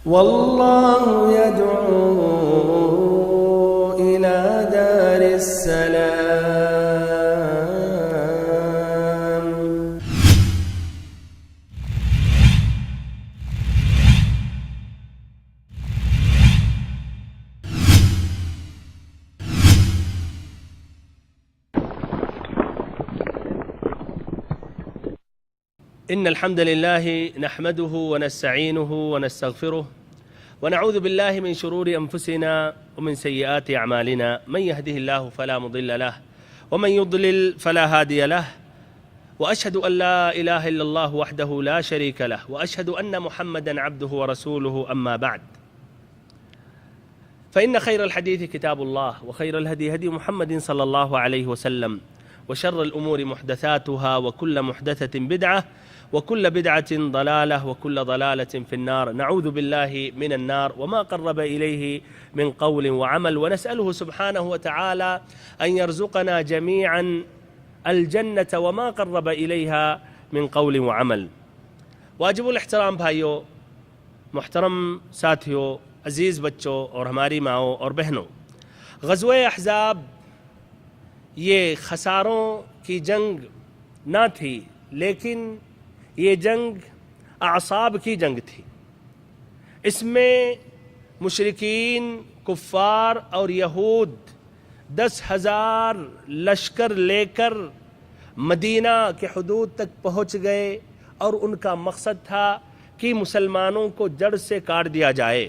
والله يدعو إلى دار السلام. إن الحمد لله نحمده ونستعينه ونستغفره ونعوذ بالله من شرور أنفسنا ومن سيئات أعمالنا، من يهده الله فلا مضل له ومن يضلل فلا هادي له، وأشهد أن لا إله إلا الله وحده لا شريك له، وأشهد أن محمدًا عبده ورسوله. أما بعد، فإن خير الحديث كتاب الله، وخير الهدي هدي محمد صلى الله عليه وسلم، وشر الأمور محدثاتها، وكل محدثة بدعة، وكل بدعة ضلالة، وكل ضلالة في النار. نعوذ بالله من النار وما قرب إليه من قول وعمل، ونسأله سبحانه وتعالى أن يرزقنا جميعا الجنة وما قرب إليها من قول وعمل. واجب الاحترام بھائیوں، محترم ساتھیوں، عزیز بچوں اور ہماری ماؤں اور بہنوں، غزوہ احزاب یہ خساروں کی جنگ نہ تھی، لیکن یہ جنگ اعصاب کی جنگ تھی۔ اس میں مشرکین، کفار اور یہود 10,000 لشکر لے کر مدینہ کے حدود تک پہنچ گئے، اور ان کا مقصد تھا کہ مسلمانوں کو جڑ سے کاٹ دیا جائے۔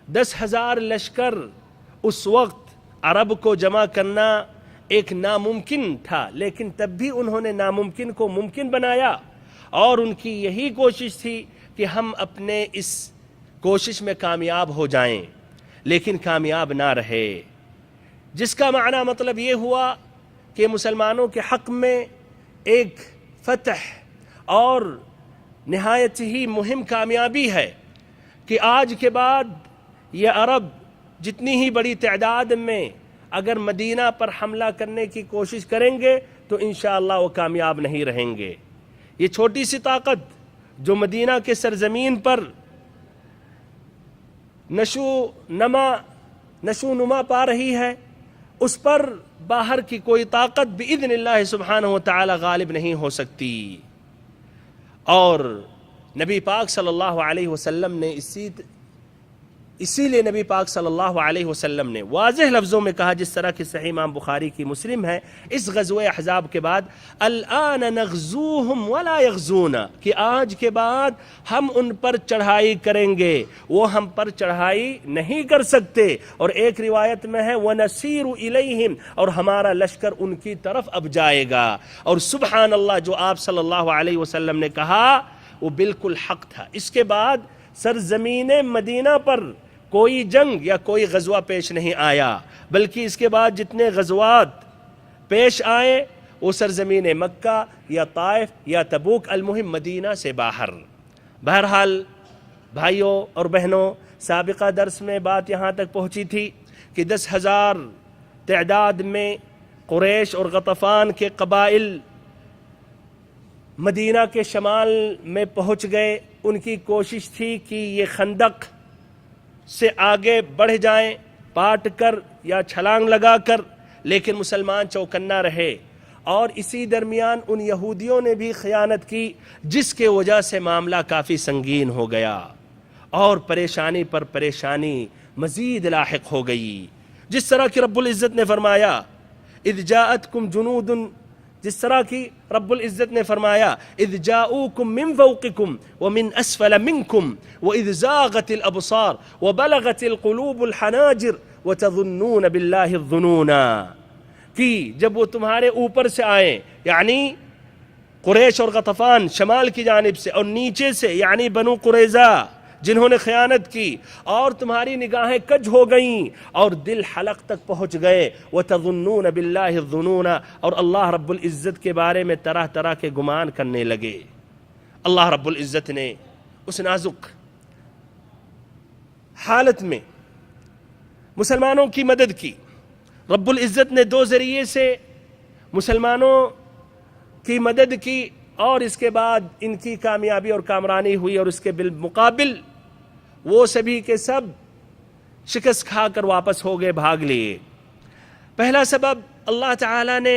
10,000 لشکر اس وقت عرب کو جمع کرنا ایک ناممکن تھا، لیکن تب بھی انہوں نے ناممکن کو ممکن بنایا، اور ان کی یہی کوشش تھی کہ ہم اپنے اس کوشش میں کامیاب ہو جائیں، لیکن کامیاب نہ رہے، جس کا معنی مطلب یہ ہوا کہ مسلمانوں کے حق میں ایک فتح اور نہایت ہی مہم کامیابی ہے کہ آج کے بعد یہ عرب جتنی ہی بڑی تعداد میں اگر مدینہ پر حملہ کرنے کی کوشش کریں گے تو انشاءاللہ وہ کامیاب نہیں رہیں گے۔ یہ چھوٹی سی طاقت جو مدینہ کے سرزمین پر نشو نما پا رہی ہے، اس پر باہر کی کوئی طاقت بإذن اللہ سبحانہ وتعالی غالب نہیں ہو سکتی۔ اور نبی پاک صلی اللہ علیہ وسلم نے اسی لیے نبی پاک صلی اللہ علیہ وسلم نے واضح لفظوں میں کہا، جس طرح کہ صحیح امام بخاری کی مسلم ہے، اس غزوہ احزاب کے بعد الآن نغزوہم ولا یغزون، کہ آج کے بعد ہم ان پر چڑھائی کریں گے، وہ ہم پر چڑھائی نہیں کر سکتے۔ اور ایک روایت میں ہے وَنَسِيرُ إِلَيْهِمْ، اور ہمارا لشکر ان کی طرف اب جائے گا۔ اور سبحان اللہ، جو آپ صلی اللہ علیہ وسلم نے کہا وہ بالکل حق تھا۔ اس کے بعد سرزمین مدینہ پر کوئی جنگ یا کوئی غزوہ پیش نہیں آیا، بلکہ اس کے بعد جتنے غزوات پیش آئے وہ سرزمین مکہ یا طائف یا تبوک، المہم مدینہ سے باہر۔ بہرحال بھائیوں اور بہنوں، سابقہ درس میں بات یہاں تک پہنچی تھی کہ 10,000 تعداد میں قریش اور غطفان کے قبائل مدینہ کے شمال میں پہنچ گئے۔ ان کی کوشش تھی کہ یہ خندق سے آگے بڑھ جائیں، پاٹ کر یا چھلانگ لگا کر، لیکن مسلمان چوکنا رہے۔ اور اسی درمیان ان یہودیوں نے بھی خیانت کی، جس کے وجہ سے معاملہ کافی سنگین ہو گیا، اور پریشانی پر پریشانی مزید لاحق ہو گئی۔ جس طرح کہ رب العزت نے فرمایا اذ جاءتکم جنود، جس طرح کی رب العزت نے فرمایا اذ جاؤکم من فوقکم ومن اسفل منکم واذ زاغت الابصار وبلغت القلوب الحناجر وتظنون باللہ الظنونا، کہ جب وہ تمہارے اوپر سے آئیں، یعنی قریش اور غطفان شمال کی جانب سے، اور نیچے سے یعنی بنو قریظہ جنہوں نے خیانت کی، اور تمہاری نگاہیں کج ہو گئیں اور دل حلق تک پہنچ گئے، وَتَظُنُّونَ بِاللَّهِ الظُّنُونَ، اور اللہ رب العزت کے بارے میں طرح طرح کے گمان کرنے لگے۔ اللہ رب العزت نے اس نازک حالت میں مسلمانوں کی مدد کی۔ رب العزت نے 2 ذریعے سے مسلمانوں کی مدد کی، اور اس کے بعد ان کی کامیابی اور کامرانی ہوئی، اور اس کے بالمقابل وہ سبھی کے سب شکست کھا کر واپس ہو گئے، بھاگ لیے۔ پہلا سبب اللہ تعالیٰ نے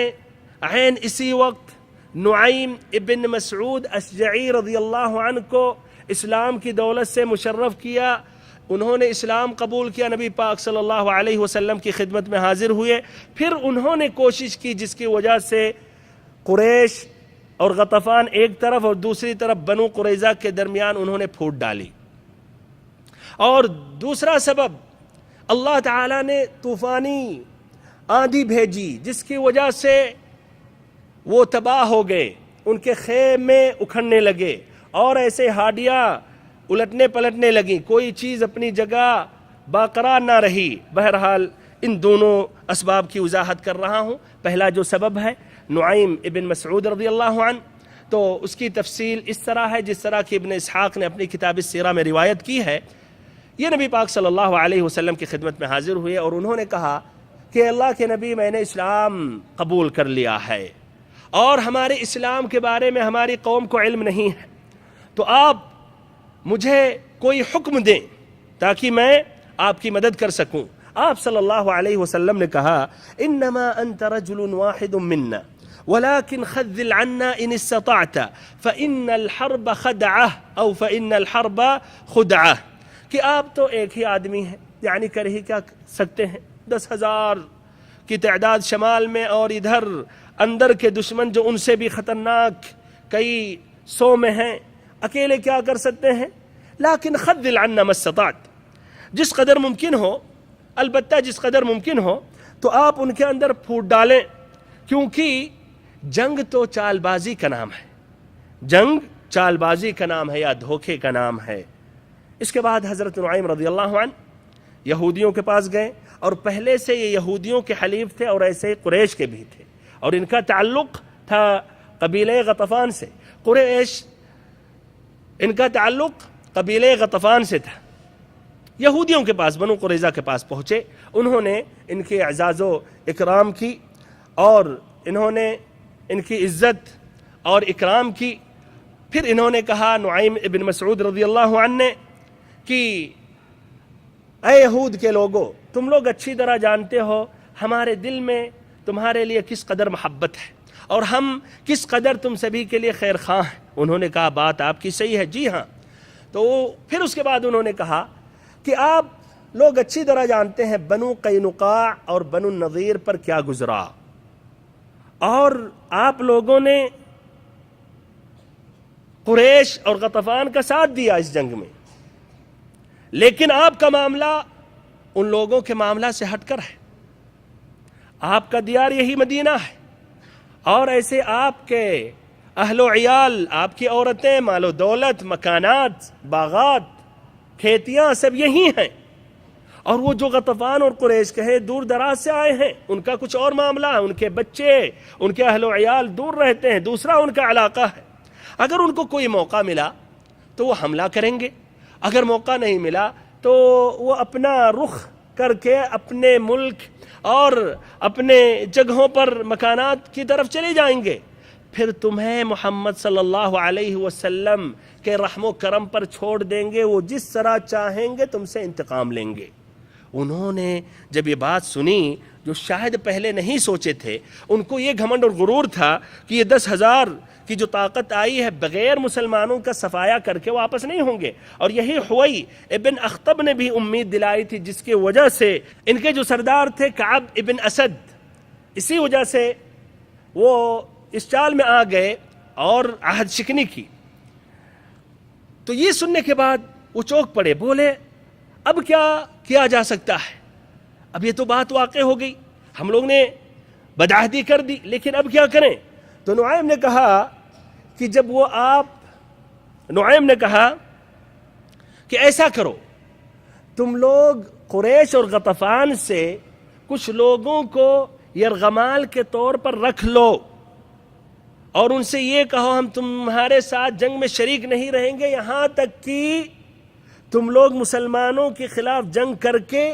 عین اسی وقت نعیم ابن مسعود اشجعی رضی اللہ عنہ کو اسلام کی دولت سے مشرف کیا۔ انہوں نے اسلام قبول کیا، نبی پاک صلی اللہ علیہ وسلم کی خدمت میں حاضر ہوئے۔ پھر انہوں نے کوشش کی جس کی وجہ سے قریش اور غطفان ایک طرف اور دوسری طرف بنو قریظہ کے درمیان انہوں نے پھوٹ ڈالی۔ اور دوسرا سبب اللہ تعالیٰ نے طوفانی آندھی بھیجی جس کی وجہ سے وہ تباہ ہو گئے، ان کے خیمے اکھڑنے لگے اور ایسے ہاڈیاں الٹنے پلٹنے لگیں، کوئی چیز اپنی جگہ برقرار نہ رہی۔ بہرحال ان دونوں اسباب کی وضاحت کر رہا ہوں۔ پہلا جو سبب ہے نعیم ابن مسعود رضی اللہ عنہ، تو اس کی تفصیل اس طرح ہے جس طرح کہ ابن اسحاق نے اپنی کتاب السیرہ میں روایت کی ہے۔ یہ نبی پاک صلی اللہ علیہ وسلم کی خدمت میں حاضر ہوئے اور انہوں نے کہا کہ اللہ کے نبی، میں نے اسلام قبول کر لیا ہے اور ہمارے اسلام کے بارے میں ہماری قوم کو علم نہیں ہے، تو آپ مجھے کوئی حکم دیں تاکہ میں آپ کی مدد کر سکوں۔ آپ صلی اللہ علیہ وسلم نے کہا انما انت رجل واحد منا ولكن خذل عنا ان استطعت فان الحرب خدعه او فان الحرب خدعه، کہ آپ تو ایک ہی آدمی ہیں، یعنی کر ہی کیا سکتے ہیں؟ 10,000 کی تعداد شمال میں اور ادھر اندر کے دشمن جو ان سے بھی خطرناک کئی 100 میں ہیں، اکیلے کیا کر سکتے ہیں؟ لیکن خذل عنا ما استطعت، جس قدر ممکن ہو، البتہ جس قدر ممکن ہو تو آپ ان کے اندر پھوٹ ڈالیں، کیونکہ جنگ تو چال بازی کا نام ہے، جنگ چال بازی کا نام ہے یا دھوکے کا نام ہے۔ اس کے بعد حضرت نعیم رضی اللہ عنہ یہودیوں کے پاس گئے، اور پہلے سے یہ یہودیوں کے حلیف تھے اور ایسے ہی قریش کے بھی تھے، اور ان کا تعلق تھا قبیلہ غطفان سے۔ قریش ان کا تعلق قبیلہ غطفان سے تھا۔ یہودیوں کے پاس، بنو قریظہ کے پاس پہنچے، انہوں نے ان کے اعزاز و اکرام کی اور انہوں نے ان کی عزت اور اکرام کی۔ پھر انہوں نے کہا نعیم ابن مسعود رضی اللہ عنہ نے کہ اے یہود کے لوگوں، تم لوگ اچھی طرح جانتے ہو ہمارے دل میں تمہارے لیے کس قدر محبت ہے اور ہم کس قدر تم سبھی کے لیے خیر خواہ ہیں۔ انہوں نے کہا بات آپ کی صحیح ہے، جی ہاں۔ تو پھر اس کے بعد انہوں نے کہا کہ آپ لوگ اچھی طرح جانتے ہیں بنو قینقاع اور بنو النضیر پر کیا گزرا، اور آپ لوگوں نے قریش اور غطفان کا ساتھ دیا اس جنگ میں، لیکن آپ کا معاملہ ان لوگوں کے معاملہ سے ہٹ کر ہے۔ آپ کا دیار یہی مدینہ ہے، اور ایسے آپ کے اہل و عیال، آپ کی عورتیں، مال و دولت، مکانات، باغات، کھیتیاں سب یہی ہیں، اور وہ جو غطفان اور قریش کے ہیں دور دراز سے آئے ہیں، ان کا کچھ اور معاملہ ہے، ان کے بچے، ان کے اہل و عیال دور رہتے ہیں، دوسرا ان کا علاقہ ہے۔ اگر ان کو کوئی موقع ملا تو وہ حملہ کریں گے، اگر موقع نہیں ملا تو وہ اپنا رخ کر کے اپنے ملک اور اپنے جگہوں پر مکانات کی طرف چلے جائیں گے، پھر تمہیں محمد صلی اللہ علیہ وسلم کے رحم و کرم پر چھوڑ دیں گے، وہ جس طرح چاہیں گے تم سے انتقام لیں گے۔ انہوں نے جب یہ بات سنی جو شاید پہلے نہیں سوچے تھے، ان کو یہ گھمنڈ اور غرور تھا کہ یہ 10,000 کی جو طاقت آئی ہے بغیر مسلمانوں کا صفایا کر کے واپس نہیں ہوں گے، اور یہی حوئی ابن اخطب نے بھی امید دلائی تھی، جس کی وجہ سے ان کے جو سردار تھے کعب ابن اسد، اسی وجہ سے وہ اس چال میں آ گئے اور عہد شکنی کی۔ تو یہ سننے کے بعد وہ چوک پڑے، بولے اب کیا کیا جا سکتا ہے؟ اب یہ تو بات واقع ہو گئی، ہم لوگ نے بدعہدی کر دی، لیکن اب کیا کریں؟ تو نعیم نے کہا کہ نعیم نے کہا کہ ایسا کرو، تم لوگ قریش اور غطفان سے کچھ لوگوں کو یرغمال کے طور پر رکھ لو، اور ان سے یہ کہو ہم تمہارے ساتھ جنگ میں شریک نہیں رہیں گے یہاں تک کہ تم لوگ مسلمانوں کے خلاف جنگ کر کے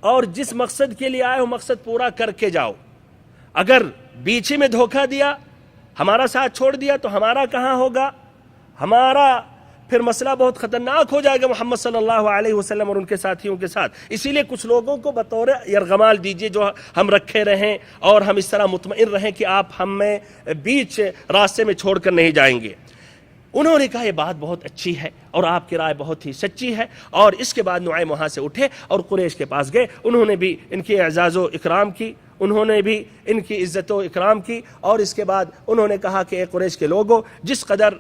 اور جس مقصد کے لیے آئے ہو مقصد پورا کر کے جاؤ۔ اگر بیچ میں دھوکہ دیا، ہمارا ساتھ چھوڑ دیا تو ہمارا کہاں ہوگا؟ ہمارا پھر مسئلہ بہت خطرناک ہو جائے گا محمد صلی اللہ علیہ وسلم اور ان کے ساتھیوں کے ساتھ. اسی لیے کچھ لوگوں کو بطور یرغمال دیجئے جو ہم رکھے رہیں اور ہم اس طرح مطمئن رہیں کہ آپ ہمیں بیچ راستے میں چھوڑ کر نہیں جائیں گے. انہوں نے کہا یہ بات بہت اچھی ہے اور آپ کی رائے بہت ہی سچی ہے. اور اس کے بعد نعیم وہاں سے اٹھے اور قریش کے پاس گئے. انہوں نے بھی ان کی اعزاز و اکرام کی, انہوں نے بھی ان کی عزت و اکرام کی, اور اس کے بعد انہوں نے کہا کہ اے قریش کے لوگوں, جس قدر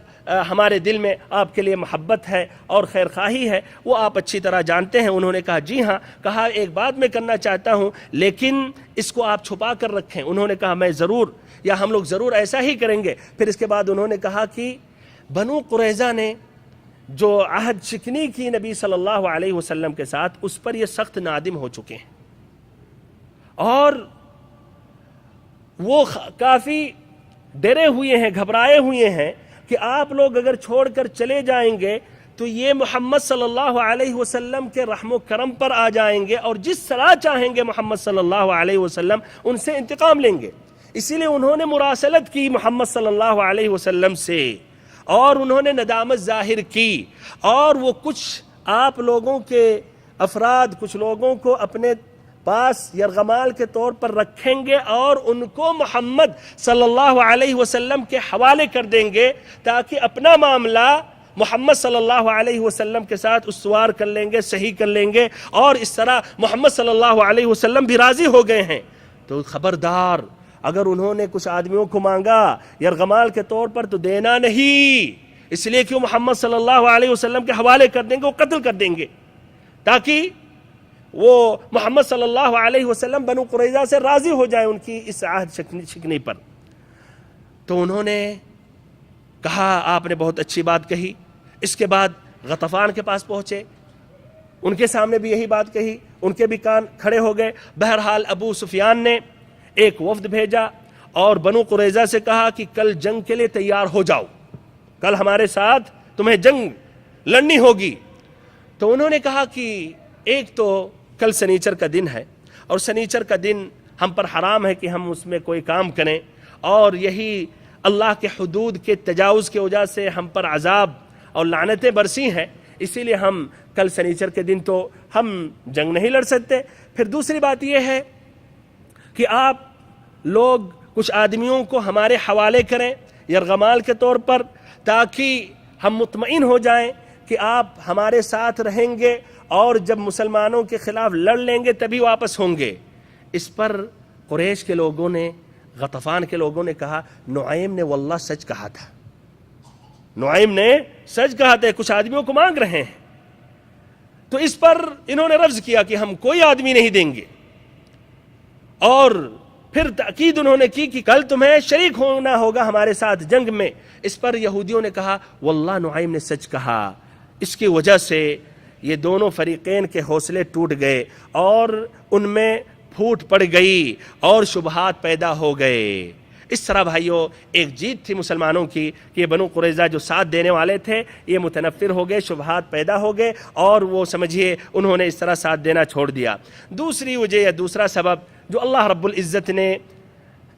ہمارے دل میں آپ کے لیے محبت ہے اور خیر خواہی ہے وہ آپ اچھی طرح جانتے ہیں. انہوں نے کہا جی ہاں. کہا ایک بات میں کرنا چاہتا ہوں لیکن اس کو آپ چھپا کر رکھیں. انہوں نے کہا میں ضرور, یا ہم لوگ ضرور ایسا ہی کریں گے. پھر اس کے بعد انہوں نے کہا کہ بنو قریظہ نے جو عہد شکنی کی نبی صلی اللہ علیہ وسلم کے ساتھ, اس پر یہ سخت نادم ہو چکے ہیں اور وہ کافی ڈرے ہوئے ہیں, گھبرائے ہوئے ہیں کہ آپ لوگ اگر چھوڑ کر چلے جائیں گے تو یہ محمد صلی اللہ علیہ وسلم کے رحم و کرم پر آ جائیں گے اور جس طرح چاہیں گے محمد صلی اللہ علیہ وسلم ان سے انتقام لیں گے. اسی لیے انہوں نے مراسلت کی محمد صلی اللہ علیہ وسلم سے اور انہوں نے ندامت ظاہر کی, اور وہ کچھ آپ لوگوں کے افراد, کچھ لوگوں کو اپنے پاس یرغمال کے طور پر رکھیں گے اور ان کو محمد صلی اللہ علیہ وسلم کے حوالے کر دیں گے تاکہ اپنا معاملہ محمد صلی اللہ علیہ وسلم کے ساتھ استوار کر لیں گے, صحیح کر لیں گے. اور اس طرح محمد صلی اللہ علیہ وسلم بھی راضی ہو گئے ہیں. تو خبردار, اگر انہوں نے کچھ آدمیوں کو مانگا یرغمال کے طور پر تو دینا نہیں, اس لیے کہ وہ محمد صلی اللہ علیہ وسلم کے حوالے کر دیں گے, وہ قتل کر دیں گے تاکہ وہ محمد صلی اللہ علیہ وسلم بنو قریظہ سے راضی ہو جائیں ان کی اس عہد شکنی پر. تو انہوں نے کہا آپ نے بہت اچھی بات کہی. اس کے بعد غطفان کے پاس پہنچے, ان کے سامنے بھی یہی بات کہی, ان کے بھی کان کھڑے ہو گئے. بہرحال ابو سفیان نے ایک وفد بھیجا اور بنو قریظہ سے کہا کہ کل جنگ کے لیے تیار ہو جاؤ, کل ہمارے ساتھ تمہیں جنگ لڑنی ہوگی. تو انہوں نے کہا کہ ایک تو کل سنیچر کا دن ہے اور سنیچر کا دن ہم پر حرام ہے کہ ہم اس میں کوئی کام کریں, اور یہی اللہ کے حدود کے تجاوز کی وجہ سے ہم پر عذاب اور لعنتیں برسی ہیں, اسی لیے ہم کل سنیچر کے دن تو ہم جنگ نہیں لڑ سکتے. پھر دوسری بات یہ ہے کہ آپ لوگ کچھ آدمیوں کو ہمارے حوالے کریں یرغمال کے طور پر تاکہ ہم مطمئن ہو جائیں کہ آپ ہمارے ساتھ رہیں گے اور جب مسلمانوں کے خلاف لڑ لیں گے تبھی واپس ہوں گے. اس پر قریش کے لوگوں نے, غطفان کے لوگوں نے کہا نعیم نے واللہ سچ کہا تھا, نعیم نے سچ کہا تھا, کچھ آدمیوں کو مانگ رہے ہیں. تو اس پر انہوں نے رفض کیا کہ ہم کوئی آدمی نہیں دیں گے, اور پھر تاکید انہوں نے کی کہ کل تمہیں شریک ہونا ہوگا ہمارے ساتھ جنگ میں. اس پر یہودیوں نے کہا واللہ نعیم نے سچ کہا. اس کی وجہ سے یہ دونوں فریقین کے حوصلے ٹوٹ گئے اور ان میں پھوٹ پڑ گئی اور شبہات پیدا ہو گئے. اس طرح بھائیوں ایک جیت تھی مسلمانوں کی کہ بنو قریظہ جو ساتھ دینے والے تھے یہ متنفر ہو گئے, شبہات پیدا ہو گئے اور وہ سمجھیے انہوں نے اس طرح ساتھ دینا چھوڑ دیا. دوسری وجہ یا دوسرا سبب جو اللہ رب العزت نے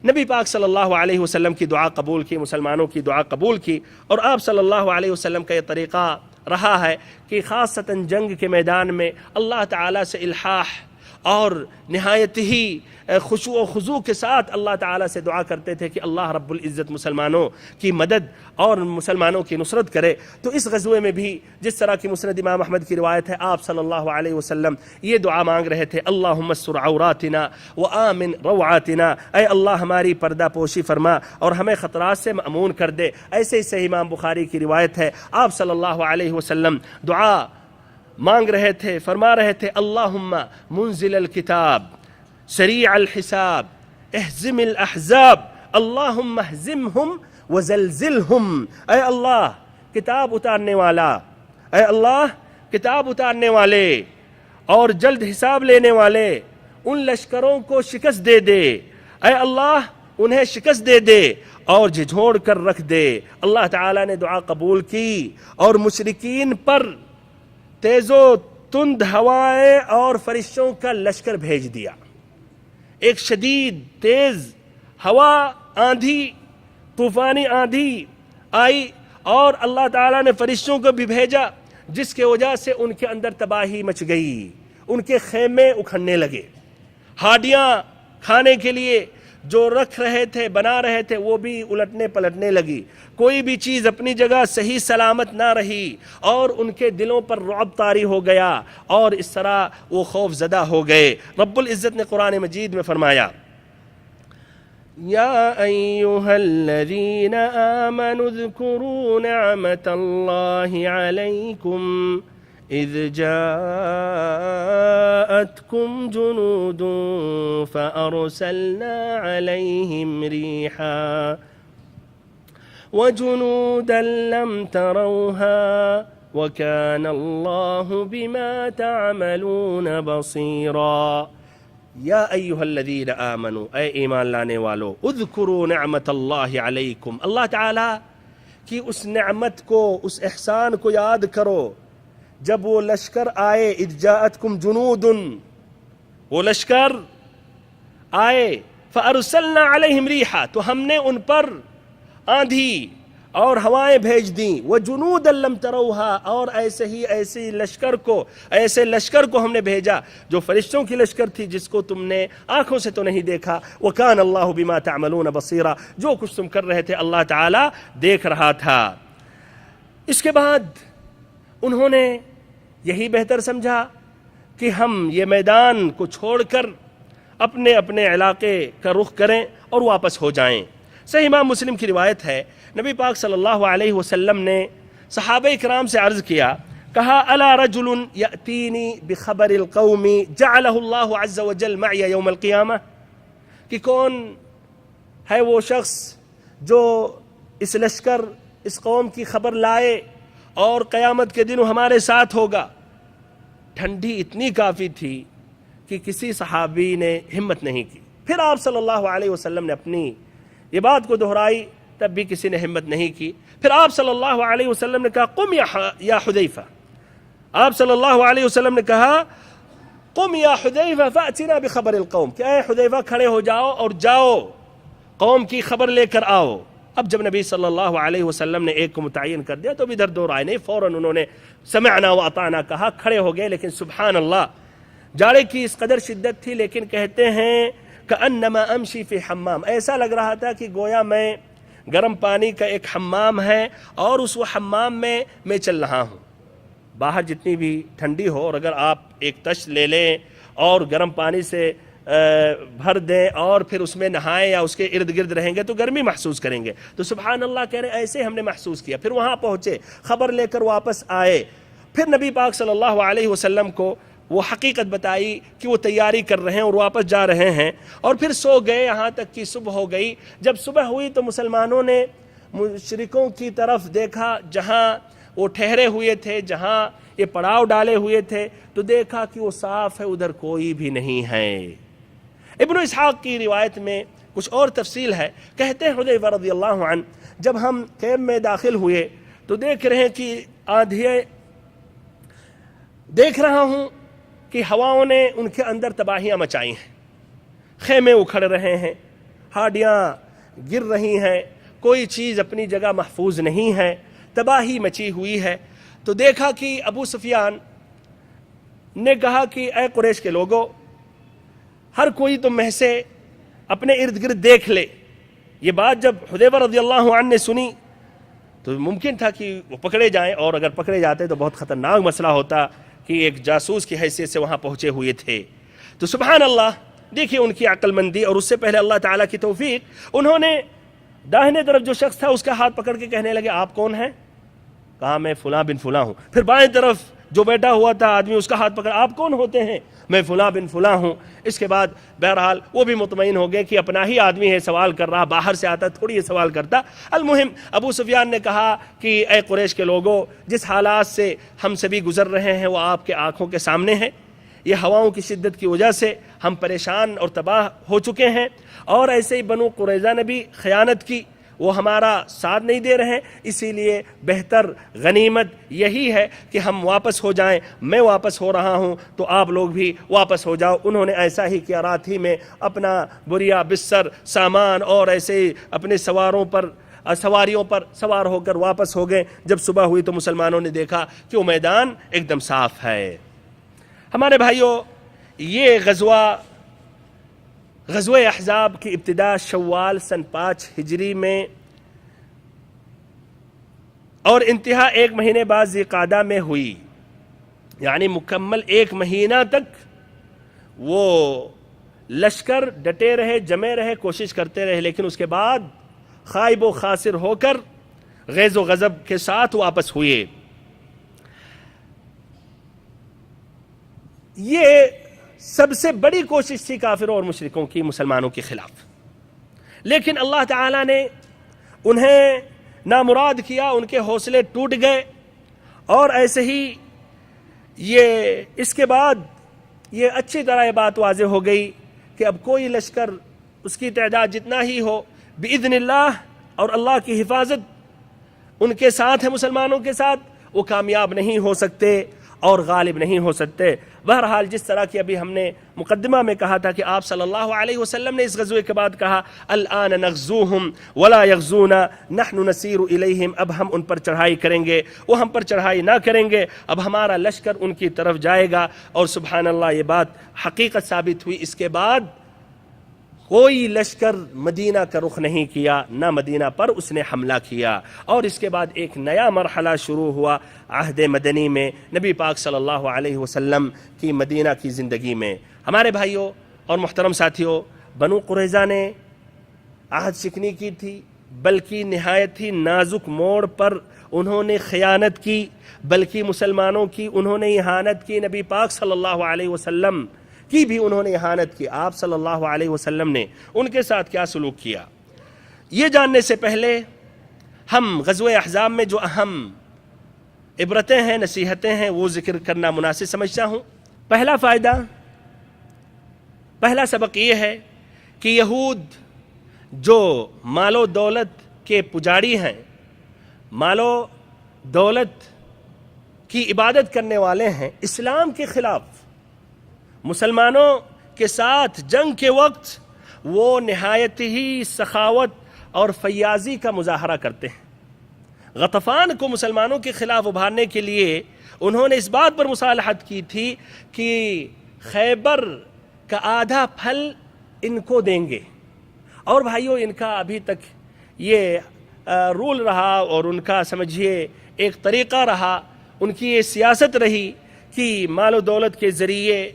نبی پاک صلی اللہ علیہ وسلم کی دعا قبول کی, مسلمانوں کی دعا قبول کی, اور آپ صلی اللہ علیہ وسلم کا یہ طریقہ رہا ہے کہ خاصتاً جنگ کے میدان میں اللہ تعالیٰ سے الحاح اور نہایت ہی خشوع و خضوع کے ساتھ اللہ تعالیٰ سے دعا کرتے تھے کہ اللہ رب العزت مسلمانوں کی مدد اور مسلمانوں کی نصرت کرے. تو اس غزوے میں بھی جس طرح کی مسند امام احمد کی روایت ہے, آپ صلی اللہ علیہ وسلم یہ دعا مانگ رہے تھے اللہم استر عوراتنا وآمن روعاتنا, اے اللہ ہماری پردہ پوشی فرما اور ہمیں خطرات سے مأمون کر دے. ایسے ہی صحیح امام بخاری کی روایت ہے, آپ صلی اللہ علیہ وسلم دعا مانگ رہے تھے, فرما رہے تھے اللہم منزل الکتاب سریع الحساب اہزم الاحزاب اللہم اہزمہم وزلزلہم. اے اللہ کتاب اتارنے والا, اے اللہ کتاب اتارنے والے اور جلد حساب لینے والے, ان لشکروں کو شکست دے دے, اے اللہ انہیں شکست دے دے اور جھنجھوڑ کر رکھ دے. اللہ تعالیٰ نے دعا قبول کی اور مشرکین پر تیز و تند ہوائیں اور فرشتوں کا لشکر بھیج دیا. ایک شدید تیز ہوا, آندھی, طوفانی آندھی آئی اور اللہ تعالیٰ نے فرشتوں کو بھی بھیجا جس کی وجہ سے ان کے اندر تباہی مچ گئی، ان کے خیمے اکھڑنے لگے، ہاڈیاں کھانے کے لیے جو رکھ رہے تھے بنا رہے تھے وہ بھی الٹنے پلٹنے لگی، کوئی بھی چیز اپنی جگہ صحیح سلامت نہ رہی، اور ان کے دلوں پر رعب طاری ہو گیا، اور اس طرح وہ خوف زدہ ہو گئے۔ رب العزت نے قرآن مجید میں فرمایا یا ایہا الذین آمنوا اذکروا نعمت اللہ علیکم اذ جاءتکم جنود فأرسلنا علیہم ریحا وجنودا لم تروها وكان الله بما تعملون بصيرا۔ یا ایہا الذین آمنوا، اے ایمان لانے والو، اذکروا نعمت اللہ علیکم، اللہ تعالیٰ کی اس نعمت کو، اس احسان کو یاد کرو جب وہ لشکر آئے، اذ جاءتکم جنود، وہ لشکر آئے، فارسلنا علیہم ریحا، تو ہم نے ان پر آندھی اور ہوائیں بھیج دیں، وجنودا لم تروها، اور ایسے لشکر کو ہم نے بھیجا جو فرشتوں کی لشکر تھی جس کو تم نے آنکھوں سے تو نہیں دیکھا، وکان اللہ بما تعملون بصیرا، جو کچھ تم کر رہے تھے اللہ تعالی دیکھ رہا تھا۔ اس کے بعد انہوں نے یہی بہتر سمجھا کہ ہم یہ میدان کو چھوڑ کر اپنے اپنے علاقے کا رخ کریں اور واپس ہو جائیں۔ صحیح امام مسلم کی روایت ہے، نبی پاک صلی اللہ علیہ وسلم نے صحابہ اکرام سے عرض کیا، کہا الا رجل یأتینی بخبر القوم جعلہ اللہ عز وجل معی یوم القیامہ، کہ کون ہے وہ شخص جو اس لشکر، اس قوم کی خبر لائے اور قیامت کے دن ہمارے ساتھ ہوگا۔ ٹھنڈی اتنی کافی تھی کہ کسی صحابی نے ہمت نہیں کی، پھر آپ صلی اللہ علیہ وسلم نے اپنی یہ بات کو دہرائی، تب بھی کسی نے ہمت نہیں کی۔ پھر آپ صلی اللہ علیہ وسلم نے کہا قم یا حذیفہ، آپ صلی اللہ علیہ وسلم نے کہا قم یا حذیفہ فأتنا بخبر القوم، کہ اے حذیفہ کھڑے ہو جاؤ اور جاؤ قوم کی خبر لے کر آؤ۔ اب جب نبی صلی اللہ علیہ وسلم نے ایک کو متعین کر دیا تو ادھر دو رائے نہیں، فوراً انہوں نے سمعنا واطعنا کہا، کھڑے ہو گئے۔ لیکن سبحان اللہ، جاڑے کی اس قدر شدت تھی، لیکن کہتے ہیں کأنما امشی فی حمام، ایسا لگ رہا تھا کہ گویا میں گرم پانی کا ایک حمام ہے اور اس وہ حمام میں چل رہا ہوں۔ باہر جتنی بھی ٹھنڈی ہو اور اگر آپ ایک تش لے لیں اور گرم پانی سے بھر دیں اور پھر اس میں نہائیں یا اس کے ارد گرد رہیں گے تو گرمی محسوس کریں گے۔ تو سبحان اللہ کہہ رہے ایسے ہم نے محسوس کیا۔ پھر وہاں پہنچے، خبر لے کر واپس آئے، پھر نبی پاک صلی اللہ علیہ وسلم کو وہ حقیقت بتائی کہ وہ تیاری کر رہے ہیں اور واپس جا رہے ہیں، اور پھر سو گئے یہاں تک کہ صبح ہو گئی۔ جب صبح ہوئی تو مسلمانوں نے مشرکوں کی طرف دیکھا، جہاں وہ ٹھہرے ہوئے تھے، جہاں یہ پڑاؤ ڈالے ہوئے تھے، تو دیکھا کہ وہ صاف ہے، ادھر کوئی بھی نہیں ہے۔ ابن اسحاق کی روایت میں کچھ اور تفصیل ہے، کہتے ہیں حذیفہ رضی اللہ عنہ جب ہم کیمپ میں داخل ہوئے تو دیکھ رہے ہیں کہ آندھیے، دیکھ رہا ہوں کہ ہواؤں نے ان کے اندر تباہیاں مچائی ہیں، خیمے اکھڑ رہے ہیں، ہاڈیاں گر رہی ہیں، کوئی چیز اپنی جگہ محفوظ نہیں ہے، تباہی مچی ہوئی ہے۔ تو دیکھا کہ ابو سفیان نے کہا کہ اے قریش کے لوگوں، ہر کوئی تم میں سے اپنے ارد گرد دیکھ لے۔ یہ بات جب حذیفہ رضی اللہ عنہ نے سنی تو ممکن تھا کہ وہ پکڑے جائیں، اور اگر پکڑے جاتے تو بہت خطرناک مسئلہ ہوتا کہ ایک جاسوس کی حیثیت سے وہاں پہنچے ہوئے تھے۔ تو سبحان اللہ، دیکھیے ان کی عقل مندی اور اس سے پہلے اللہ تعالیٰ کی توفیق، انہوں نے داہنے طرف جو شخص تھا اس کا ہاتھ پکڑ کے کہنے لگے آپ کون ہیں؟ کہا میں فلاں بن فلاں ہوں۔ پھر بائیں طرف جو بیٹھا ہوا تھا آدمی اس کا ہاتھ پکڑ، آپ کون ہوتے ہیں؟ میں فلاں بن فلاں ہوں۔ اس کے بعد بہرحال وہ بھی مطمئن ہو گئے کہ اپنا ہی آدمی ہے سوال کر رہا، باہر سے آتا تھوڑی یہ سوال کرتا۔ المہم ابو سفیان نے کہا کہ اے قریش کے لوگوں، جس حالات سے ہم سبھی گزر رہے ہیں وہ آپ کے آنکھوں کے سامنے ہے۔ یہ ہواؤں کی شدت کی وجہ سے ہم پریشان اور تباہ ہو چکے ہیں، اور ایسے ہی بنو قریظہ نے بھی خیانت کی، وہ ہمارا ساتھ نہیں دے رہے ہیں، اسی لیے بہتر غنیمت یہی ہے کہ ہم واپس ہو جائیں۔ میں واپس ہو رہا ہوں تو آپ لوگ بھی واپس ہو جاؤ۔ انہوں نے ایسا ہی کیا، رات ہی میں اپنا بوریا، بستر، سامان اور ایسے ہی اپنے سواروں پر سواریوں پر سوار ہو کر واپس ہو گئے. جب صبح ہوئی تو مسلمانوں نے دیکھا کہ وہ میدان ایک دم صاف ہے. ہمارے بھائیوں، یہ غزوہ احزاب کی ابتدا شوال سن 5 ہجری میں اور انتہا 1 مہینے بعد ذی قعدہ میں ہوئی. یعنی مکمل 1 مہینہ تک وہ لشکر ڈٹے رہے، جمے رہے، کوشش کرتے رہے، لیکن اس کے بعد خائب و خاسر ہو کر غیظ و غضب کے ساتھ واپس ہوئے. یہ سب سے بڑی کوشش تھی کافروں اور مشرکوں کی مسلمانوں کے خلاف، لیکن اللہ تعالیٰ نے انہیں نامراد کیا، ان کے حوصلے ٹوٹ گئے. اور ایسے ہی اس کے بعد یہ اچھی طرح یہ بات واضح ہو گئی کہ اب کوئی لشکر اس کی تعداد جتنا ہی ہو بإذن اللہ اور اللہ کی حفاظت ان کے ساتھ ہے، مسلمانوں کے ساتھ، وہ کامیاب نہیں ہو سکتے اور غالب نہیں ہو سکتے. بہرحال جس طرح کی ابھی ہم نے مقدمہ میں کہا تھا کہ آپ صلی اللہ علیہ وسلم نے اس غزوے کے بعد کہا الآن نغزوہم ولا یغزونا نحن نسیر الیہم، اب ہم ان پر چڑھائی کریں گے، وہ ہم پر چڑھائی نہ کریں گے، اب ہمارا لشکر ان کی طرف جائے گا. اور سبحان اللہ یہ بات حقیقت ثابت ہوئی. اس کے بعد کوئی لشکر مدینہ کا رخ نہیں کیا، نہ مدینہ پر اس نے حملہ کیا. اور اس کے بعد ایک نیا مرحلہ شروع ہوا عہد مدنی میں، نبی پاک صلی اللہ علیہ وسلم کی مدینہ کی زندگی میں. ہمارے بھائیوں اور محترم ساتھیوں، بنو قریظہ نے عہد شکنی کی تھی، بلکہ نہایت ہی نازک موڑ پر انہوں نے خیانت کی، بلکہ مسلمانوں کی انہوں نے اہانت کی، نبی پاک صلی اللہ علیہ وسلم کی بھی انہوں نے اہانت کی. آپ صلی اللہ علیہ وسلم نے ان کے ساتھ کیا سلوک کیا، یہ جاننے سے پہلے ہم غزوہ احزاب میں جو اہم عبرتیں ہیں، نصیحتیں ہیں، وہ ذکر کرنا مناسب سمجھتا ہوں. پہلا فائدہ، پہلا سبق یہ ہے کہ یہود جو مال و دولت کے پجاری ہیں، مال و دولت کی عبادت کرنے والے ہیں، اسلام کے خلاف مسلمانوں کے ساتھ جنگ کے وقت وہ نہایت ہی سخاوت اور فیاضی کا مظاہرہ کرتے ہیں. غطفان کو مسلمانوں کے خلاف ابھارنے کے لیے انہوں نے اس بات پر مصالحت کی تھی کہ خیبر کا آدھا پھل ان کو دیں گے. اور بھائیوں، ان کا ابھی تک یہ رول رہا اور ان کا سمجھیے ایک طریقہ رہا، ان کی یہ سیاست رہی کہ مال و دولت کے ذریعے،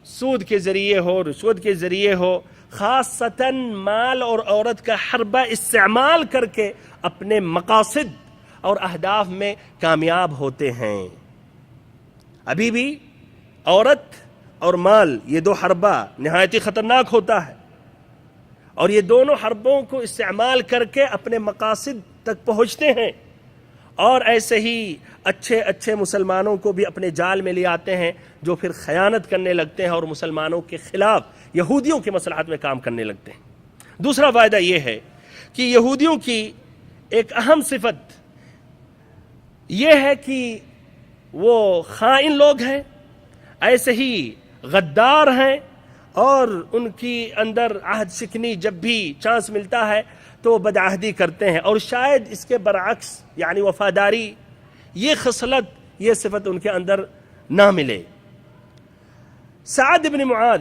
سود کے ذریعے ہو، رشوت کے ذریعے ہو، خاصتاً مال اور عورت کا حربہ استعمال کر کے اپنے مقاصد اور اہداف میں کامیاب ہوتے ہیں. ابھی بھی عورت اور مال، یہ دو حربہ نہایت ہی خطرناک ہوتا ہے، اور یہ دونوں حربوں کو استعمال کر کے اپنے مقاصد تک پہنچتے ہیں. اور ایسے ہی اچھے مسلمانوں کو بھی اپنے جال میں لے آتے ہیں، جو پھر خیانت کرنے لگتے ہیں اور مسلمانوں کے خلاف یہودیوں کے مصلحت میں کام کرنے لگتے ہیں. دوسرا فائدہ یہ ہے کہ یہودیوں کی ایک اہم صفت یہ ہے کہ وہ خائن لوگ ہیں، ایسے ہی غدار ہیں، اور ان کی اندر عہد شکنی جب بھی چانس ملتا ہے تو وہ بدعہدی کرتے ہیں. اور شاید اس کے برعکس یعنی وفاداری، یہ خصلت، یہ صفت ان کے اندر نہ ملے. سعد بن معاذ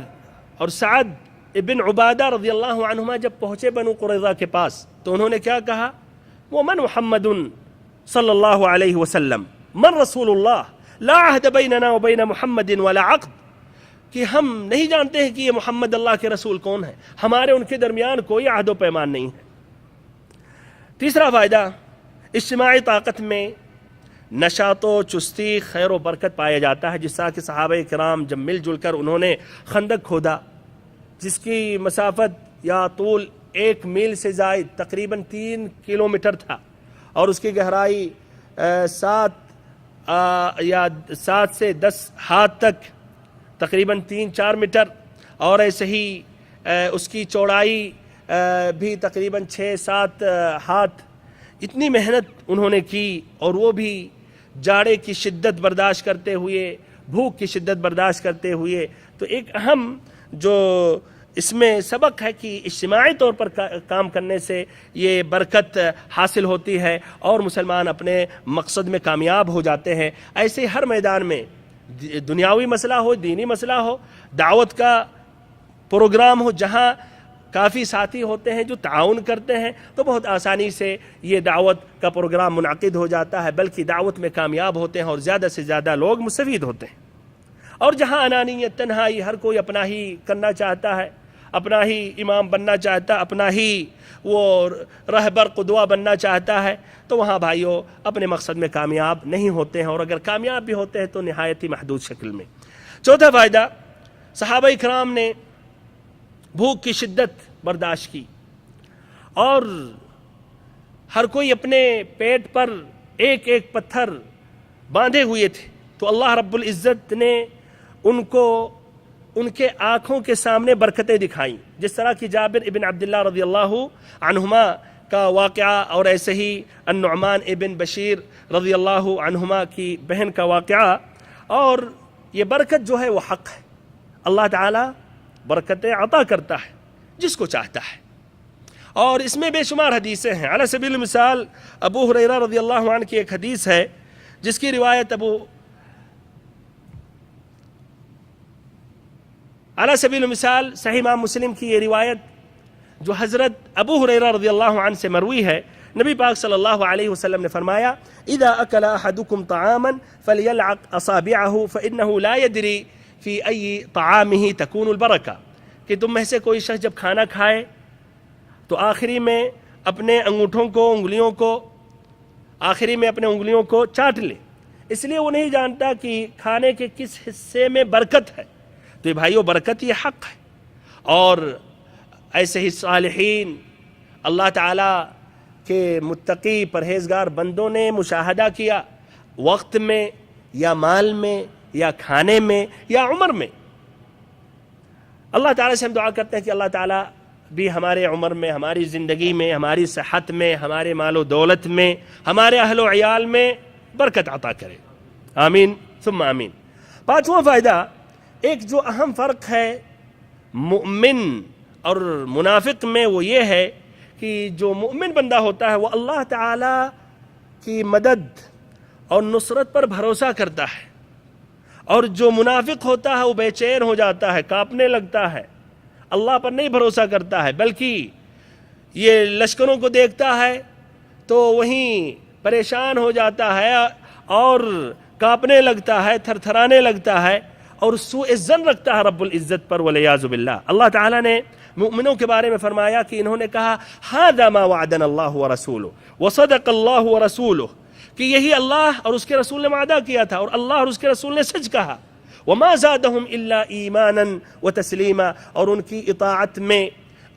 اور سعد بن عبادہ رضی اللہ عنہما جب پہنچے بنو قریظہ کے پاس تو انہوں نے کیا کہا؟ ومن محمد صلی اللہ علیہ وسلم، من رسول اللہ، لا عہد بیننا وبین محمد ولا عقد، کہ ہم نہیں جانتے ہیں کہ یہ محمد اللہ کے رسول کون ہے، ہمارے ان کے درمیان کوئی عہد و پیمان نہیں ہے. تیسرا فائدہ، اجتماعی طاقت میں نشاط و چستی، خیر و برکت پایا جاتا ہے. جس طرح کہ صحابہ کرام جب مل جل کر انہوں نے خندق کھودا، جس کی مسافت یا طول 1 میل سے زائد تقریباً 3 کلومیٹر تھا، اور اس کی گہرائی 7 سے 10 ہاتھ تک، تقریباً 3-4 میٹر، اور ایسے ہی اس کی چوڑائی بھی تقریباً 6-7 ہاتھ. اتنی محنت انہوں نے کی، اور وہ بھی جاڑے کی شدت برداشت کرتے ہوئے، بھوک کی شدت برداشت کرتے ہوئے. تو ایک اہم جو اس میں سبق ہے کہ اجتماعی طور پر کام کرنے سے یہ برکت حاصل ہوتی ہے اور مسلمان اپنے مقصد میں کامیاب ہو جاتے ہیں۔ ایسے ہر میدان میں، دنیاوی مسئلہ ہو، دینی مسئلہ ہو، دعوت کا پروگرام ہو، جہاں کافی ساتھی ہوتے ہیں جو تعاون کرتے ہیں تو بہت آسانی سے یہ دعوت کا پروگرام منعقد ہو جاتا ہے، بلکہ دعوت میں کامیاب ہوتے ہیں اور زیادہ سے زیادہ لوگ مستفید ہوتے ہیں۔ اور جہاں انانیت، تنہائی، ہر کوئی اپنا ہی کرنا چاہتا ہے، اپنا ہی امام بننا چاہتا ہے، اپنا ہی وہ رہبر قدوہ بننا چاہتا ہے، تو وہاں بھائیوں اپنے مقصد میں کامیاب نہیں ہوتے ہیں، اور اگر کامیاب بھی ہوتے ہیں تو نہایت ہی محدود شکل میں۔ چوتھا فائدہ، صحابہ کرام نے بھوک کی شدت برداشت کی اور ہر کوئی اپنے پیٹ پر ایک ایک پتھر باندھے ہوئے تھے، تو اللہ رب العزت نے ان کو ان کے آنکھوں کے سامنے برکتیں دکھائیں، جس طرح کہ جابر ابن عبداللہ رضی اللہ عنہما کا واقعہ، اور ایسے ہی النعمان ابن بشیر رضی اللہ عنہما کی بہن کا واقعہ۔ اور یہ برکت جو ہے وہ حق ہے، اللہ تعالی برکتیں عطا کرتا ہے جس کو چاہتا ہے، اور اس میں بے شمار حدیثیں ہیں۔ علی سبیل المثال ابو ہریرہ رضی اللہ عنہ کی ایک حدیث ہے جس کی روایت علی سبیل المثال صحیح امام مسلم کی یہ روایت جو حضرت ابو ہریرہ رضی اللہ عنہ سے مروی ہے، نبی پاک صلی اللہ علیہ وسلم نے فرمایا: اذا اکل احدکم طعاما فلیلعق اصابعه فانه لا يدری فی ای طعامه تکون البرکہ، کہ تم میں سے کوئی شخص جب کھانا کھائے تو آخری میں اپنے انگوٹھوں کو، انگلیوں کو آخری میں اپنے انگلیوں کو چاٹ لے، اس لیے وہ نہیں جانتا کہ کھانے کے کس حصے میں برکت ہے۔ تو یہ بھائیو برکت یہ حق ہے، اور ایسے ہی صالحین، اللہ تعالیٰ کے متقی پرہیزگار بندوں نے مشاہدہ کیا، وقت میں یا مال میں یا کھانے میں یا عمر میں۔ اللہ تعالیٰ سے ہم دعا کرتے ہیں کہ اللہ تعالیٰ بھی ہمارے عمر میں، ہماری زندگی میں، ہماری صحت میں، ہمارے مال و دولت میں، ہمارے اہل و عیال میں برکت عطا کرے، آمین ثم آمین۔ پانچواں فائدہ، ایک جو اہم فرق ہے مؤمن اور منافق میں، وہ یہ ہے کہ جو مؤمن بندہ ہوتا ہے وہ اللہ تعالیٰ کی مدد اور نصرت پر بھروسہ کرتا ہے، اور جو منافق ہوتا ہے وہ بے چین ہو جاتا ہے، کانپنے لگتا ہے، اللہ پر نہیں بھروسہ کرتا ہے، بلکہ یہ لشکروں کو دیکھتا ہے تو وہیں پریشان ہو جاتا ہے اور کانپنے لگتا ہے، تھر تھرانے لگتا ہے، اور سوء ظن رکھتا ہے رب العزت پر والعیاذ باللہ۔ اللہ تعالیٰ نے مؤمنوں کے بارے میں فرمایا کہ انہوں نے کہا: ھذا ما وعدنا اللہ ورسولہ وصدق اللہ ورسولہ، کہ یہی اللہ اور اس کے رسول نے وعدہ کیا تھا اور اللہ اور اس کے رسول نے سچ کہا۔ وما زادهم الا ایمانا وتسلیما، اور ان کی اطاعت میں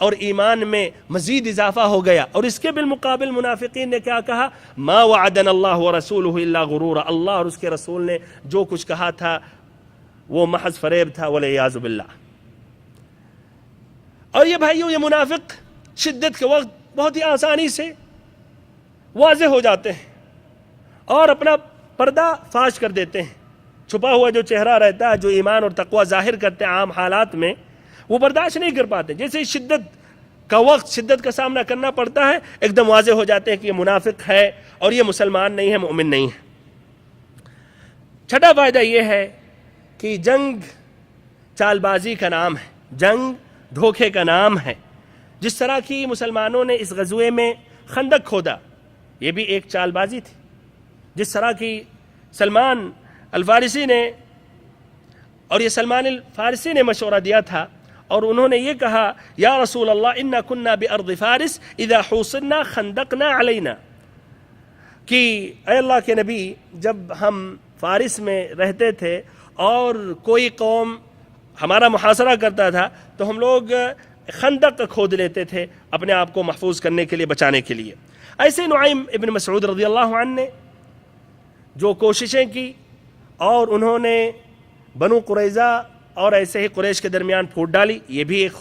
اور ایمان میں مزید اضافہ ہو گیا۔ اور اس کے بالمقابل منافقین نے کیا کہا؟ ما وعدنا اللہ ورسولہ الا غرورا، اللہ اور اس کے رسول نے جو کچھ کہا تھا وہ محض فریب تھا والعیاذ باللہ۔ اور یہ بھائیوں، یہ منافق شدت کے وقت بہت ہی آسانی سے واضح ہو جاتے ہیں اور اپنا پردہ فاش کر دیتے ہیں۔ چھپا ہوا جو چہرہ رہتا ہے، جو ایمان اور تقوی ظاہر کرتے ہیں عام حالات میں، وہ برداشت نہیں کر پاتے۔ جیسے شدت کا وقت، شدت کا سامنا کرنا پڑتا ہے، ایک دم واضح ہو جاتے ہیں کہ یہ منافق ہے اور یہ مسلمان نہیں ہے، مومن نہیں ہے۔ چھٹا فائدہ یہ ہے کہ جنگ چال بازی کا نام ہے، جنگ دھوکے کا نام ہے۔ جس طرح کی مسلمانوں نے اس غزوے میں خندق کھودا، یہ بھی ایک چال بازی تھی۔ جس طرح کی سلمان الفارسی نے، اور یہ سلمان الفارسی نے مشورہ دیا تھا اور انہوں نے یہ کہا: یا رسول اللہ انا کننا بارض فارس اذا حوصرنا خندقنا علینا، کہ اے اللہ کے نبی، جب ہم فارس میں رہتے تھے اور کوئی قوم ہمارا محاصرہ کرتا تھا تو ہم لوگ خندق کھود لیتے تھے اپنے آپ کو محفوظ کرنے کے لیے، بچانے کے لیے۔ ایسے نعیم ابن مسعود رضی اللہ عنہ نے جو کوششیں کی اور انہوں نے بنو قریظہ اور ایسے ہی قریش کے درمیان پھوٹ ڈالی، یہ بھی ایک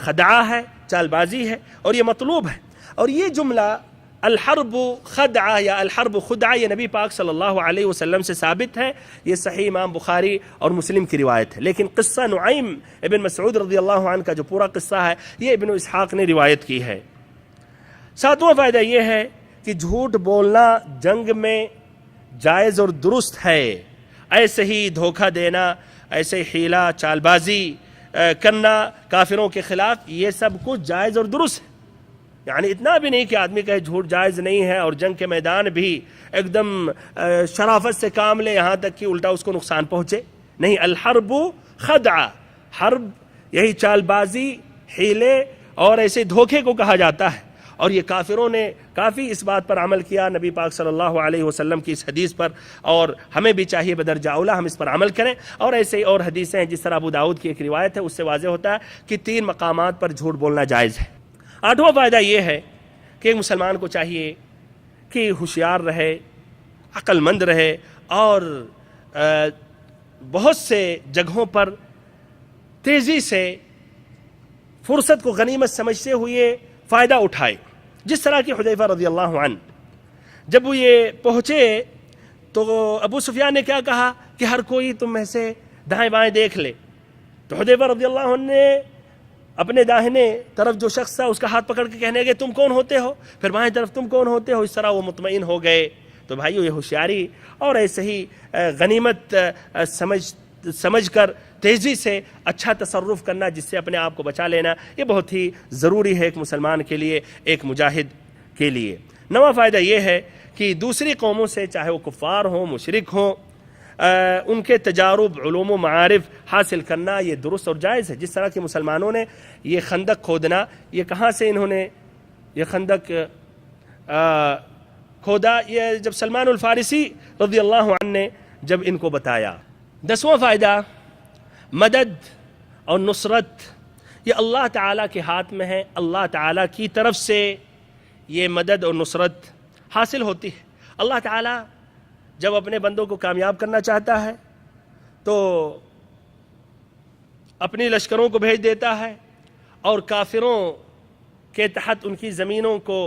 خدعہ ہے، چال بازی ہے، اور یہ مطلوب ہے۔ اور یہ جملہ الحرب خدعہ یا الحرب خدعہ یہ نبی پاک صلی اللہ علیہ وسلم سے ثابت ہے، یہ صحیح امام بخاری اور مسلم کی روایت ہے. لیکن قصہ نعیم ابن مسعود رضی اللہ عنہ کا جو پورا قصہ ہے یہ ابن اسحاق نے روایت کی ہے. ساتواں فائدہ یہ ہے کہ جھوٹ بولنا جنگ میں جائز اور درست ہے. ایسے ہی دھوکہ دینا، ایسے ہی حیلہ چال بازی کرنا کافروں کے خلاف، یہ سب کچھ جائز اور درست ہے. یعنی اتنا بھی نہیں کہ آدمی کہے جھوٹ جائز نہیں ہے اور جنگ کے میدان بھی ایک دم شرافت سے کام لے یہاں تک کہ الٹا اس کو نقصان پہنچے. نہیں، الحرب خدعہ، حرب یہی چال بازی، حیلے اور ایسے دھوکے کو کہا جاتا ہے. اور یہ کافروں نے کافی اس بات پر عمل کیا نبی پاک صلی اللہ علیہ وسلم کی اس حدیث پر، اور ہمیں بھی چاہیے بدرجہ اولا ہم اس پر عمل کریں. اور ایسے ہی اور حدیثیں ہیں، جس طرح ابو داؤد کی ایک روایت ہے اس سے واضح ہوتا ہے کہ 3 مقامات پر جھوٹ بولنا جائز ہے. 8واں فائدہ یہ ہے کہ ایک مسلمان کو چاہیے کہ ہوشیار رہے، عقل مند رہے اور بہت سے جگہوں پر تیزی سے فرصت کو غنیمت سمجھتے ہوئے فائدہ اٹھائے. جس طرح کہ حذیفہ رضی اللہ عنہ جب وہ یہ پہنچے تو ابو سفیان نے کیا کہا کہ ہر کوئی تم میں سے دائیں بائیں دیکھ لے. تو حذیفہ رضی اللہ عنہ نے اپنے داہنے طرف جو شخص تھا اس کا ہاتھ پکڑ کے کہنے لگے تم کون ہوتے ہو، پھر بائیں طرف تم کون ہوتے ہو. اس طرح وہ مطمئن ہو گئے. تو بھائیو، یہ ہوشیاری اور ایسے ہی غنیمت سمجھ کر تیزی سے اچھا تصرف کرنا، جس سے اپنے آپ کو بچا لینا، یہ بہت ہی ضروری ہے ایک مسلمان کے لیے، ایک مجاہد کے لیے. 9واں فائدہ یہ ہے کہ دوسری قوموں سے، چاہے وہ کفار ہوں، مشرک ہوں، ان کے تجارب، علوم و معارف حاصل کرنا یہ درست اور جائز ہے. جس طرح کہ مسلمانوں نے یہ خندق کھودنا، یہ کہاں سے انہوں نے یہ خندق کھودا؟ یہ جب سلمان الفارسی رضی اللہ عنہ نے جب ان کو بتایا. 10واں فائدہ مدد اور نصرت یہ اللہ تعالیٰ کے ہاتھ میں ہے. اللہ تعالیٰ کی طرف سے یہ مدد اور نصرت حاصل ہوتی ہے. اللہ تعالیٰ جب اپنے بندوں کو کامیاب کرنا چاہتا ہے تو اپنی لشکروں کو بھیج دیتا ہے اور کافروں کے تحت ان کی زمینوں کو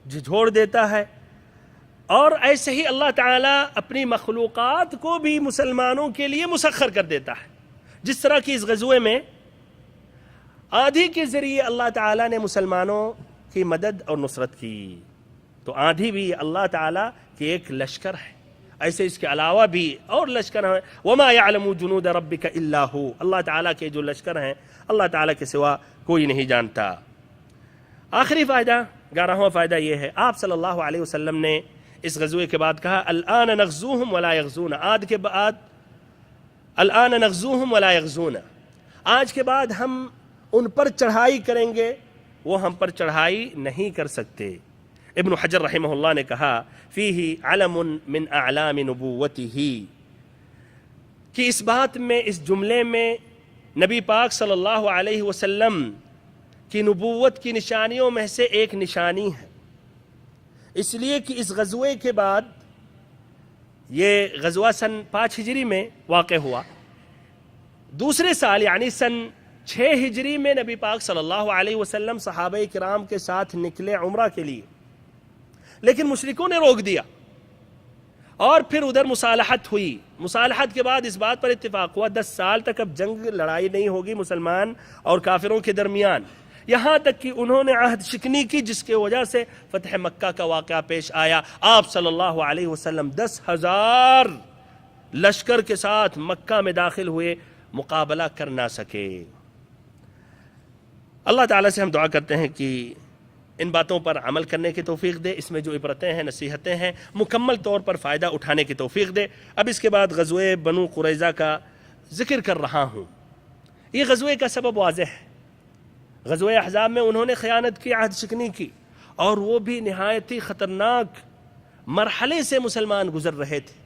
جھجھوڑ دیتا ہے. اور ایسے ہی اللہ تعالیٰ اپنی مخلوقات کو بھی مسلمانوں کے لیے مسخر کر دیتا ہے. جس طرح کی اس غزوے میں آندھی کے ذریعے اللہ تعالیٰ نے مسلمانوں کی مدد اور نصرت کی. تو آندھی بھی اللہ تعالیٰ کی ایک لشکر ہے. ایسے اس کے علاوہ بھی اور لشکر ہیں. وَمَا يَعْلَمُ جُنُودَ رَبِّكَ إِلَّا هُوَ، اللہ تعالیٰ کے جو لشکر ہیں اللہ تعالیٰ کے سوا کوئی نہیں جانتا. آخری فائدہ، 11واں فائدہ یہ ہے، آپ صلی اللہ علیہ وسلم نے اس غزوے کے بعد کہا الآن نغزوہم ولا یغزون، آج کے بعد الآن نغزوہم ولا یغزون، آج کے بعد ہم ان پر چڑھائی کریں گے، وہ ہم پر چڑھائی نہیں کر سکتے. ابن حجر رحمہ اللہ نے کہا فیہ علم من اعلام نبوتہ، کہ اس بات میں، اس جملے میں نبی پاک صلی اللہ علیہ وسلم کی نبوت کی نشانیوں میں سے ایک نشانی ہے. اس لیے کہ اس غزوے کے بعد، یہ غزوہ سن 5 ہجری میں واقع ہوا، دوسرے سال یعنی سن 6 ہجری میں نبی پاک صلی اللہ علیہ وسلم صحابہ کرام کے ساتھ نکلے عمرہ کے لیے، لیکن مشرکوں نے روک دیا اور پھر ادھر مصالحت ہوئی. مصالحت کے بعد اس بات پر اتفاق ہوا 10 سال تک اب جنگ لڑائی نہیں ہوگی مسلمان اور کافروں کے درمیان، یہاں تک کہ انہوں نے عہد شکنی کی، جس کے وجہ سے فتح مکہ کا واقعہ پیش آیا. آپ صلی اللہ علیہ وسلم 10,000 لشکر کے ساتھ مکہ میں داخل ہوئے، مقابلہ کر نہ سکے. اللہ تعالیٰ سے ہم دعا کرتے ہیں کہ ان باتوں پر عمل کرنے کی توفیق دے، اس میں جو عبرتیں ہیں، نصیحتیں ہیں، مکمل طور پر فائدہ اٹھانے کی توفیق دے. اب اس کے بعد غزوہ بنو قریظہ کا ذکر کر رہا ہوں. یہ غزوے کا سبب واضح ہے. غزوہ احزاب میں انہوں نے خیانت کی، عہد شکنی کی، اور وہ بھی نہایت ہی خطرناک مرحلے سے مسلمان گزر رہے تھے.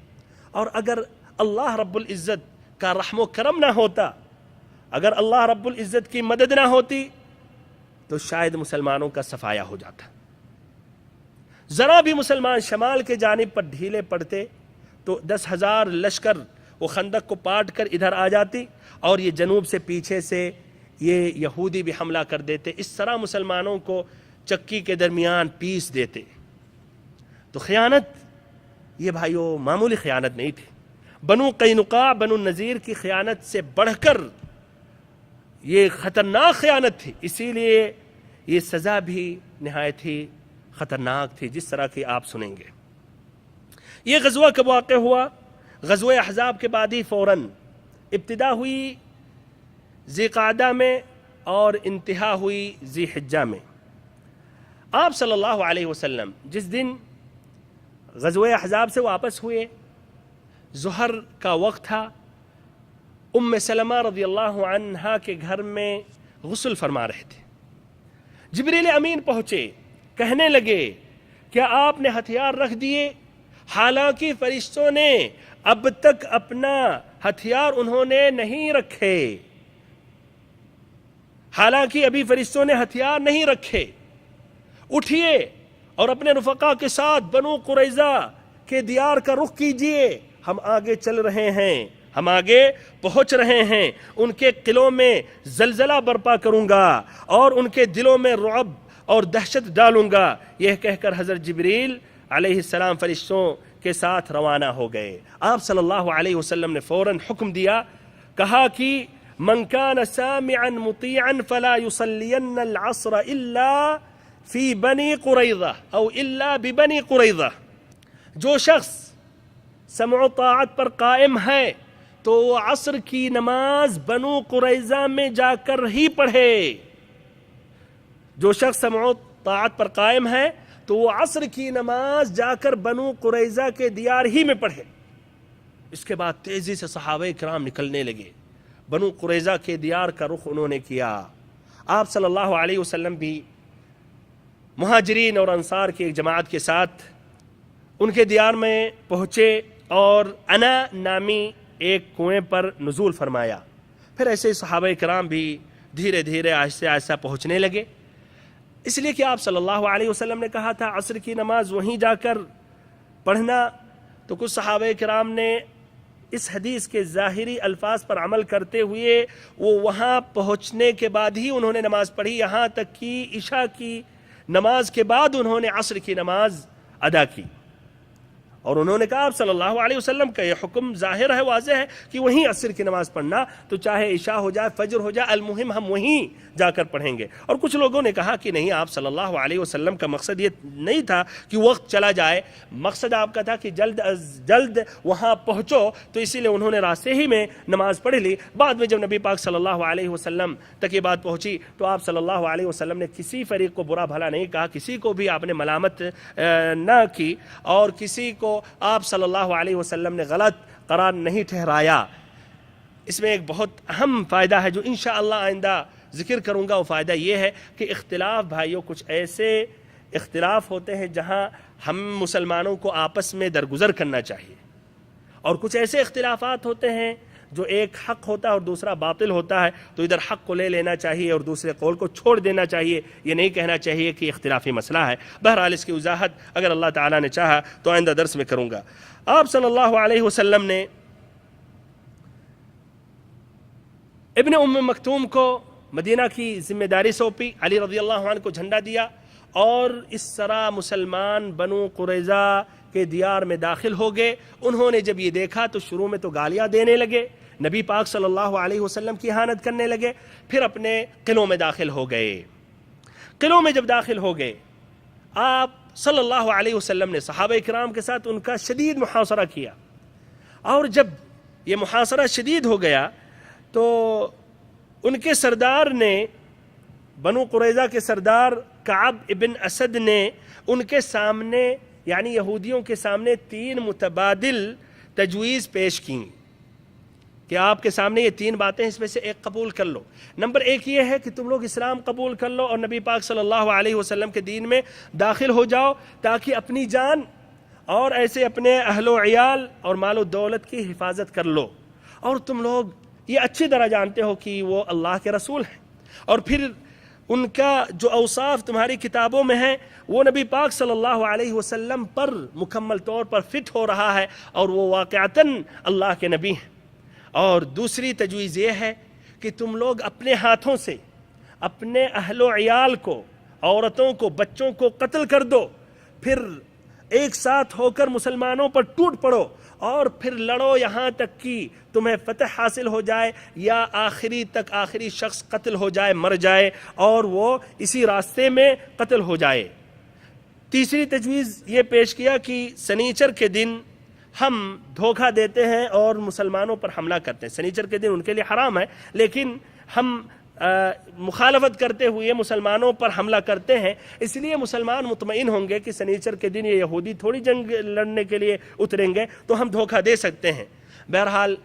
اور اگر اللہ رب العزت کا رحم و کرم نہ ہوتا، اگر اللہ رب العزت کی مدد نہ ہوتی تو شاید مسلمانوں کا صفایہ ہو جاتا. ذرا بھی مسلمان شمال کے جانب پر ڈھیلے پڑتے تو 10,000 لشکر وہ خندق کو پاٹ کر ادھر آ جاتی، اور یہ جنوب سے پیچھے سے یہ یہودی بھی حملہ کر دیتے. اس طرح مسلمانوں کو چکی کے درمیان پیس دیتے. تو خیانت یہ بھائیوں معمولی خیانت نہیں تھی. بنو قینقاع بنو نذیر کی خیانت سے بڑھ کر یہ خطرناک خیانت تھی، اسی لیے یہ سزا بھی نہایت ہی خطرناک تھی جس طرح کی آپ سنیں گے. یہ غزوہ کب واقع ہوا؟ غزوہ احزاب کے بعد ہی فوراً. ابتدا ہوئی ذی قعدہ میں اور انتہا ہوئی ذی حجہ میں. آپ صلی اللہ علیہ وسلم جس دن غزوہ احزاب سے واپس ہوئے، ظہر کا وقت تھا. ام سلمہ رضی اللہ عنہا کے گھر میں غسل فرما رہے تھے. جبریل امین پہنچے، کہنے لگے کیا آپ نے ہتھیار رکھ دیے؟ حالانکہ فرشتوں نے اب تک اپنا ہتھیار انہوں نے نہیں رکھے، حالانکہ ابھی فرشتوں نے ہتھیار نہیں رکھے. اٹھیے اور اپنے رفقا کے ساتھ بنو قریظہ کے دیار کا رخ کیجئے، ہم آگے چل رہے ہیں، ہم آگے پہنچ رہے ہیں. ان کے قلعوں میں زلزلہ برپا کروں گا اور ان کے دلوں میں رعب اور دہشت ڈالوں گا. یہ کہہ کر حضرت جبریل علیہ السلام فرشتوں کے ساتھ روانہ ہو گئے. آپ صلی اللہ علیہ وسلم نے فوراً حکم دیا، کہا کہ من کان سامعا مطیعا فلا یصلین العصر الا فی بنی قریظہ او الا ببنی قریظہ. جو شخص سمع و طاعت پر قائم ہے تو وہ عصر کی نماز بنو قریظہ میں جا کر ہی پڑھے. جو شخص سمع و طاعت پر قائم ہے تو وہ عصر کی نماز جا کر بنو قریظہ کے دیار ہی میں پڑھے. اس کے بعد تیزی سے صحابہ کرام نکلنے لگے. بنو قریظہ کے دیار کا رخ انہوں نے کیا. آپ صلی اللہ علیہ وسلم بھی مہاجرین اور انصار کی ایک جماعت کے ساتھ ان کے دیار میں پہنچے اور انا نامی ایک کنویں پر نزول فرمایا. پھر ایسے ہی صحابہ کرام بھی دھیرے دھیرے آہستہ آہستہ پہنچنے لگے، اس لیے کہ آپ صلی اللہ علیہ وسلم نے کہا تھا عصر کی نماز وہیں جا کر پڑھنا. تو کچھ صحابہ کرام نے اس حدیث کے ظاہری الفاظ پر عمل کرتے ہوئے وہ وہاں پہنچنے کے بعد ہی انہوں نے نماز پڑھی، یہاں تک کہ عشاء کی نماز کے بعد انہوں نے عصر کی نماز ادا کی. اور انہوں نے کہا آپ صلی اللہ علیہ وسلم کا یہ حکم ظاہر ہے، واضح ہے کہ وہیں عصر کی نماز پڑھنا، تو چاہے عشاء ہو جائے فجر ہو جائے، المہم ہم وہیں جا کر پڑھیں گے. اور کچھ لوگوں نے کہا کہ نہیں، آپ صلی اللہ علیہ وسلم کا مقصد یہ نہیں تھا کہ وقت چلا جائے، مقصد آپ کا تھا کہ جلد از جلد وہاں پہنچو، تو اسی لیے انہوں نے راستے ہی میں نماز پڑھ لی. بعد میں جب نبی پاک صلی اللہ علیہ وسلم تک یہ بات پہنچی تو آپ صلی اللہ علیہ وسلم نے کسی فریق کو برا بھلا نہیں کہا، کسی کو بھی آپ نے ملامت نہ کی، اور کسی کو آپ صلی اللہ علیہ وسلم نے غلط قرار نہیں ٹھہرایا. اس میں ایک بہت اہم فائدہ ہے جو انشاءاللہ آئندہ ذکر کروں گا. وہ فائدہ یہ ہے کہ اختلاف بھائیوں، کچھ ایسے اختلاف ہوتے ہیں جہاں ہم مسلمانوں کو آپس میں درگزر کرنا چاہیے، اور کچھ ایسے اختلافات ہوتے ہیں جو ایک حق ہوتا ہے اور دوسرا باطل ہوتا ہے، تو ادھر حق کو لے لینا چاہیے اور دوسرے قول کو چھوڑ دینا چاہیے. یہ نہیں کہنا چاہیے کہ اختلافی مسئلہ ہے. بہرحال اس کی وضاحت اگر اللہ تعالیٰ نے چاہا تو آئندہ درس میں کروں گا. آپ صلی اللہ علیہ وسلم نے ابن ام مکتوم کو مدینہ کی ذمہ داری سونپی، علی رضی اللہ عنہ کو جھنڈا دیا، اور اس طرح مسلمان بنو قریظہ کے دیار میں داخل ہو گئے. انہوں نے جب یہ دیکھا تو شروع میں تو گالیاں دینے لگے، نبی پاک صلی اللہ علیہ وسلم کی اہانت کرنے لگے. پھر اپنے قلعوں میں داخل ہو گئے. قلعوں میں جب داخل ہو گئے، آپ صلی اللہ علیہ وسلم نے صحابہ کرام کے ساتھ ان کا شدید محاصرہ کیا. اور جب یہ محاصرہ شدید ہو گیا تو ان کے سردار نے، بنو قریظہ کے سردار کعب ابن اسد نے ان کے سامنے، یعنی یہودیوں کے سامنے 3 متبادل تجویز پیش کی کہ آپ کے سامنے یہ 3 باتیں، اس میں سے ایک قبول کر لو. نمبر 1 یہ ہے کہ تم لوگ اسلام قبول کر لو اور نبی پاک صلی اللہ علیہ وسلم کے دین میں داخل ہو جاؤ، تاکہ اپنی جان اور ایسے اپنے اہل و عیال اور مال و دولت کی حفاظت کر لو. اور تم لوگ یہ اچھی طرح جانتے ہو کہ وہ اللہ کے رسول ہیں، اور پھر ان کا جو اوصاف تمہاری کتابوں میں ہیں وہ نبی پاک صلی اللہ علیہ وسلم پر مکمل طور پر فٹ ہو رہا ہے، اور وہ واقعتاً اللہ کے نبی ہیں. اور دوسری تجویز یہ ہے کہ تم لوگ اپنے ہاتھوں سے اپنے اہل و عیال کو، عورتوں کو، بچوں کو قتل کر دو، پھر ایک ساتھ ہو کر مسلمانوں پر ٹوٹ پڑو اور پھر لڑو یہاں تک کہ تمہیں فتح حاصل ہو جائے یا آخری شخص قتل ہو جائے، مر جائے اور وہ اسی راستے میں قتل ہو جائے۔ تیسری تجویز یہ پیش کیا کہ سنیچر کے دن ہم دھوکہ دیتے ہیں اور مسلمانوں پر حملہ کرتے ہیں۔ سنیچر کے دن ان کے لیے حرام ہے، لیکن ہم مخالفت کرتے ہوئے مسلمانوں پر حملہ کرتے ہیں، اس لیے مسلمان مطمئن ہوں گے کہ سنیچر کے دن یہ یہودی تھوڑی جنگ لڑنے کے لیے اتریں گے، تو ہم دھوکہ دے سکتے ہیں۔ بہرحال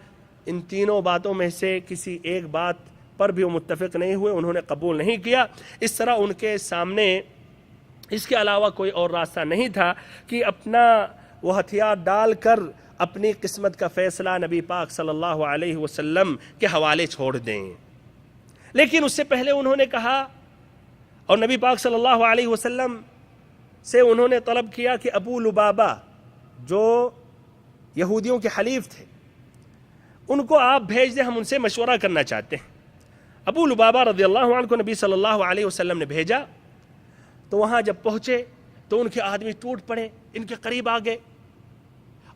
ان تینوں باتوں میں سے کسی ایک بات پر بھی وہ متفق نہیں ہوئے، انہوں نے قبول نہیں کیا۔ اس طرح ان کے سامنے اس کے علاوہ کوئی اور راستہ نہیں تھا کہ اپنا وہ ہتھیار ڈال کر اپنی قسمت کا فیصلہ نبی پاک صلی اللہ علیہ وسلم کے حوالے چھوڑ دیں۔ لیکن اس سے پہلے انہوں نے کہا اور نبی پاک صلی اللہ علیہ وسلم سے انہوں نے طلب کیا کہ ابو لبابہ جو یہودیوں کے حلیف تھے ان کو آپ بھیج دیں، ہم ان سے مشورہ کرنا چاہتے ہیں۔ ابو لبابہ رضی اللہ عنہ کو نبی صلی اللہ علیہ وسلم نے بھیجا، تو وہاں جب پہنچے تو ان کے آدمی ٹوٹ پڑے، ان کے قریب آ گئے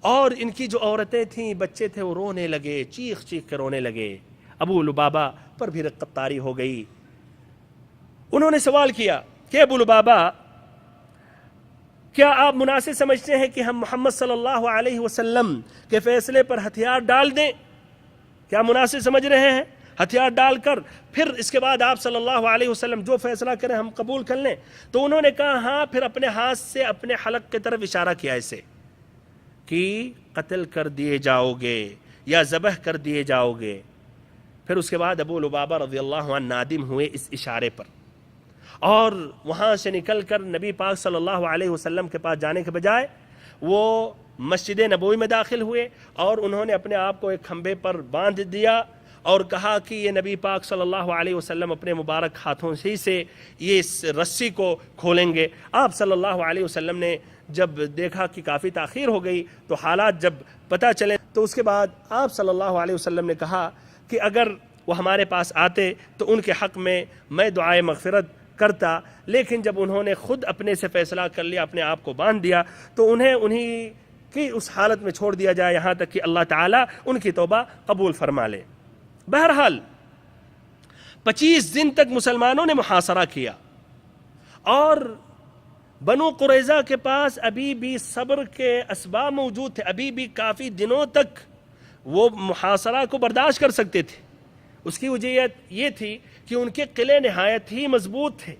اور ان کی جو عورتیں تھیں، بچے تھے، وہ رونے لگے، چیخ چیخ کے رونے لگے۔ ابو لبابہ پر بھی رقت طاری ہو گئی۔ انہوں نے سوال کیا کہ ابو لبابہ، کیا آپ مناسب سمجھتے ہیں کہ ہم محمد صلی اللہ علیہ وسلم کے فیصلے پر ہتھیار ڈال دیں؟ کیا مناسب سمجھ رہے ہیں ہتھیار ڈال کر پھر اس کے بعد آپ صلی اللہ علیہ وسلم جو فیصلہ کریں ہم قبول کر لیں؟ تو انہوں نے کہا ہاں، پھر اپنے ہاتھ سے اپنے حلق کی طرف اشارہ کیا ایسے کہ قتل کر دیے جاؤ گے یا ذبح کر دیے جاؤ گے۔ پھر اس کے بعد ابو لبابہ رضی اللہ عنہ نادم ہوئے اس اشارے پر، اور وہاں سے نکل کر نبی پاک صلی اللہ علیہ وسلم کے پاس جانے کے بجائے وہ مسجد نبوی میں داخل ہوئے اور انہوں نے اپنے آپ کو ایک کھمبے پر باندھ دیا اور کہا کہ یہ نبی پاک صلی اللہ علیہ وسلم اپنے مبارک ہاتھوں سے یہ اس رسی کو کھولیں گے۔ آپ صلی اللہ علیہ وسلم نے جب دیکھا کہ کافی تاخیر ہو گئی تو حالات جب پتہ چلے تو اس کے بعد آپ صلی اللہ علیہ وسلم نے کہا کہ اگر وہ ہمارے پاس آتے تو ان کے حق میں دعائے مغفرت کرتا، لیکن جب انہوں نے خود اپنے سے فیصلہ کر لیا، اپنے آپ کو باندھ دیا، تو انہیں کی اس حالت میں چھوڑ دیا جائے یہاں تک کہ اللہ تعالیٰ ان کی توبہ قبول فرما لے۔ بہرحال 25 دن تک مسلمانوں نے محاصرہ کیا اور بنو قریظہ کے پاس ابھی بھی صبر کے اسباب موجود تھے، ابھی بھی کافی دنوں تک وہ محاصرہ کو برداشت کر سکتے تھے۔ اس کی وجہ یہ تھی کہ ان کے قلعے نہایت ہی مضبوط تھے،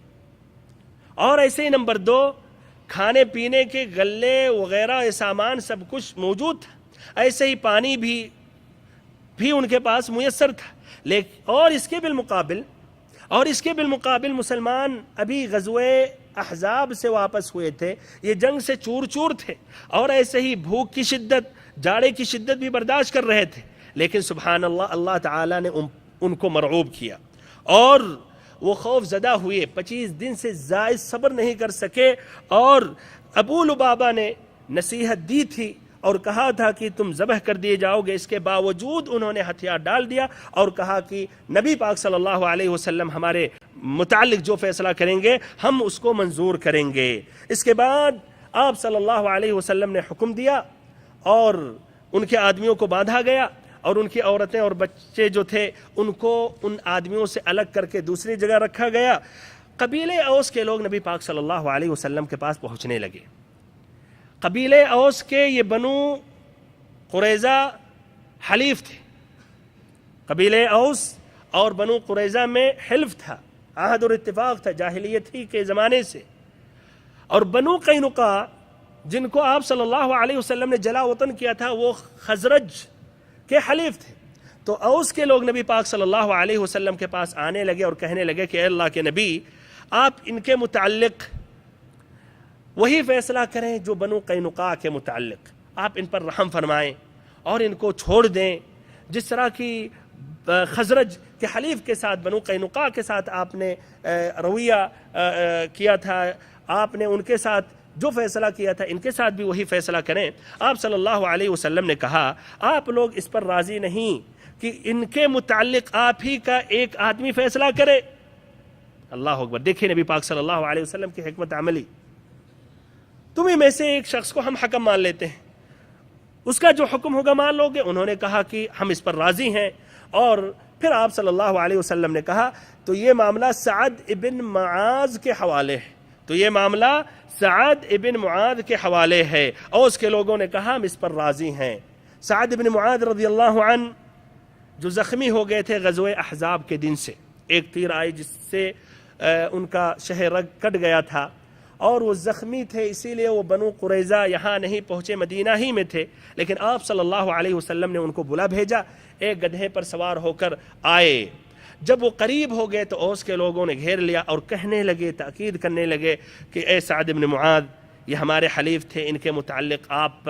اور ایسے ہی نمبر 2 کھانے پینے کے غلے وغیرہ سامان سب کچھ موجود تھا، ایسے ہی پانی بھی ان کے پاس میسر تھا۔ اور اس کے بالمقابل مسلمان ابھی غزوہ احزاب سے واپس ہوئے تھے، یہ جنگ سے چور چور تھے، اور ایسے ہی بھوک کی شدت، جاڑے کی شدت بھی برداشت کر رہے تھے۔ لیکن سبحان اللہ، اللہ تعالیٰ نے ان کو مرعوب کیا اور وہ خوف زدہ ہوئے، 25 دن سے زائد صبر نہیں کر سکے، اور ابو لبابہ نے نصیحت دی تھی اور کہا تھا کہ تم ذبح کر دیے جاؤ گے، اس کے باوجود انہوں نے ہتھیار ڈال دیا اور کہا کہ نبی پاک صلی اللہ علیہ وسلم ہمارے متعلق جو فیصلہ کریں گے ہم اس کو منظور کریں گے۔ اس کے بعد آپ صلی اللہ علیہ وسلم نے حکم دیا اور ان کے آدمیوں کو باندھا گیا، اور ان کی عورتیں اور بچے جو تھے ان کو ان آدمیوں سے الگ کر کے دوسری جگہ رکھا گیا۔ قبیلے اوس کے لوگ نبی پاک صلی اللہ علیہ وسلم کے پاس پہنچنے لگے۔ قبیلے اوس کے یہ بنو قریظہ حلیف تھے، قبیلے اوس اور بنو قریظہ میں حلف تھا، عہد اور اتفاق تھا جاہلیت ہی کے زمانے سے۔ اور بنو قینقاع جن کو آپ صلی اللہ علیہ وسلم نے جلا وطن کیا تھا وہ خزرج کے حلیف تھے۔ تو اوس کے لوگ نبی پاک صلی اللہ علیہ وسلم کے پاس آنے لگے اور کہنے لگے کہ اے اللہ کے نبی، آپ ان کے متعلق وہی فیصلہ کریں جو بنو قینقاع کے متعلق، آپ ان پر رحم فرمائیں اور ان کو چھوڑ دیں، جس طرح کی خزرج کے حلیف کے ساتھ بنو قینقاع کے ساتھ آپ نے رویہ کیا تھا، آپ نے ان کے ساتھ جو فیصلہ کیا تھا ان کے ساتھ بھی وہی فیصلہ کریں۔ آپ صلی اللہ علیہ وسلم نے کہا آپ لوگ اس پر راضی نہیں کہ ان کے متعلق آپ ہی کا ایک آدمی فیصلہ کرے؟ اللہ اکبر! دیکھیں نبی پاک صلی اللہ علیہ وسلم کی حکمت عملی۔ تمہیں میں سے ایک شخص کو ہم حکم مان لیتے ہیں، اس کا جو حکم ہوگا مان لو گے؟ انہوں نے کہا کہ ہم اس پر راضی ہیں۔ اور پھر آپ صلی اللہ علیہ وسلم نے کہا تو یہ معاملہ سعد ابن معاذ کے حوالے ہے، تو یہ معاملہ سعد ابن معاذ کے حوالے ہے۔ اوس کے لوگوں نے کہا ہم اس پر راضی ہیں۔ سعد ابن معاذ رضی اللہ عنہ جو زخمی ہو گئے تھے غزوہ احزاب کے دن سے، ایک تیر آئی جس سے ان کا شہ رگ کٹ گیا تھا، اور وہ زخمی تھے، اسی لیے وہ بنو قریظہ یہاں نہیں پہنچے، مدینہ ہی میں تھے، لیکن آپ صلی اللہ علیہ وسلم نے ان کو بلا بھیجا، ایک گدھے پر سوار ہو کر آئے۔ جب وہ قریب ہو گئے تو اوس کے لوگوں نے گھیر لیا اور کہنے لگے، تاکید کرنے لگے کہ اے سعد بن معاذ، یہ ہمارے حلیف تھے، ان کے متعلق آپ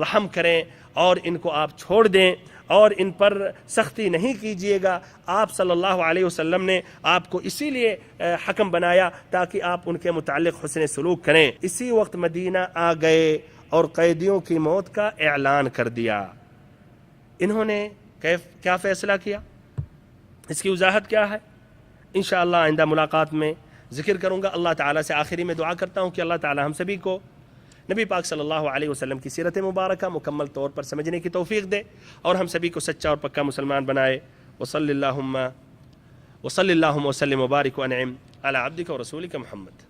رحم کریں اور ان کو آپ چھوڑ دیں اور ان پر سختی نہیں کیجیے گا۔ آپ صلی اللہ علیہ وسلم نے آپ کو اسی لیے حکم بنایا تاکہ آپ ان کے متعلق حسن سلوک کریں۔ اسی وقت مدینہ آ گئے اور قیدیوں کی موت کا اعلان کر دیا۔ انہوں نے کیا فیصلہ کیا، اس کی وضاحت کیا ہے، انشاءاللہ آئندہ ملاقات میں ذکر کروں گا۔ اللہ تعالیٰ سے آخری میں دعا کرتا ہوں کہ اللہ تعالیٰ ہم سبھی کو نبی پاک صلی اللہ علیہ وسلم کی سیرت مبارکہ مکمل طور پر سمجھنے کی توفیق دے اور ہم سبھی کو سچا اور پکا مسلمان بنائے۔ وصلی اللہم وسلم وبارک وانعم علی عبدک ورسولک محمد۔